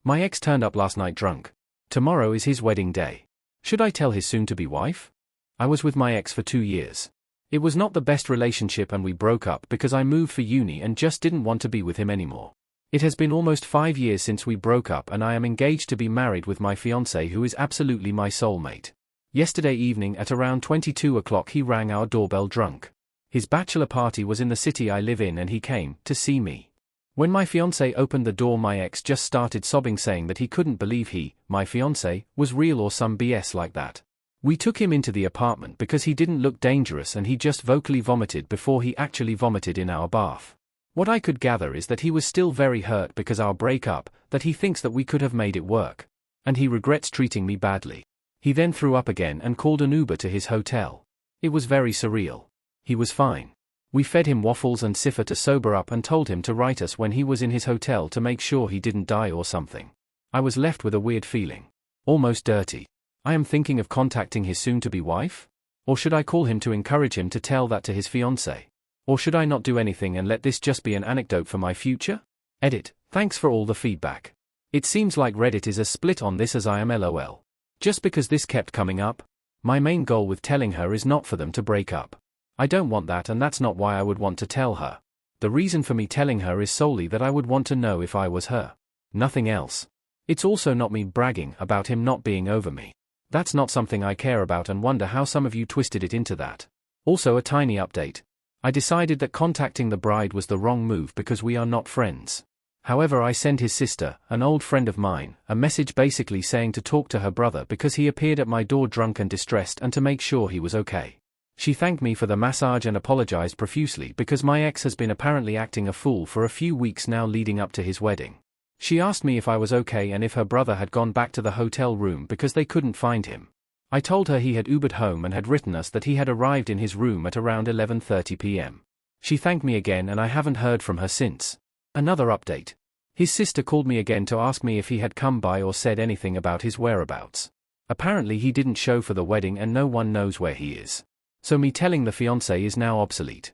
My ex turned up last night drunk. Tomorrow is his wedding day. Should I tell his soon-to-be wife? I was with my ex for 2 years. It was not the best relationship and we broke up because I moved for uni and just didn't want to be with him anymore. It has been almost 5 years since we broke up and I am engaged to be married with my fiancé who is absolutely my soulmate. Yesterday evening at around 22 o'clock he rang our doorbell drunk. His bachelor party was in the city I live in and he came to see me. When my fiancé opened the door my ex just started sobbing saying that he couldn't believe he, my fiancé, was real or some BS like that. We took him into the apartment because he didn't look dangerous and he just vocally vomited before he actually vomited in our bath. What I could gather is that he was still very hurt because our breakup, that he thinks that we could have made it work. And he regrets treating me badly. He then threw up again and called an Uber to his hotel. It was very surreal. He was fine. We fed him waffles and cipher to sober up and told him to write us when he was in his hotel to make sure he didn't die or something. I was left with a weird feeling. Almost dirty. I am thinking of contacting his soon-to-be wife? Or should I call him to encourage him to tell that to his fiancée? Or should I not do anything and let this just be an anecdote for my future? Edit. Thanks for all the feedback. It seems like Reddit is as split on this as I am LOL. Just because this kept coming up? My main goal with telling her is not for them to break up. I don't want that and that's not why I would want to tell her. The reason for me telling her is solely that I would want to know if I was her. Nothing else. It's also not me bragging about him not being over me. That's not something I care about and wonder how some of you twisted it into that. Also a tiny update. I decided that contacting the bride was the wrong move because we are not friends. However, I sent his sister, an old friend of mine, a message basically saying to talk to her brother because he appeared at my door drunk and distressed and to make sure he was okay. She thanked me for the massage and apologized profusely because my ex has been apparently acting a fool for a few weeks now leading up to his wedding. She asked me if I was okay and if her brother had gone back to the hotel room because they couldn't find him. I told her he had Ubered home and had written us that he had arrived in his room at around 11:30 p.m. She thanked me again and I haven't heard from her since. Another update. His sister called me again to ask me if he had come by or said anything about his whereabouts. Apparently he didn't show for the wedding and no one knows where he is. So me telling the fiancé is now obsolete.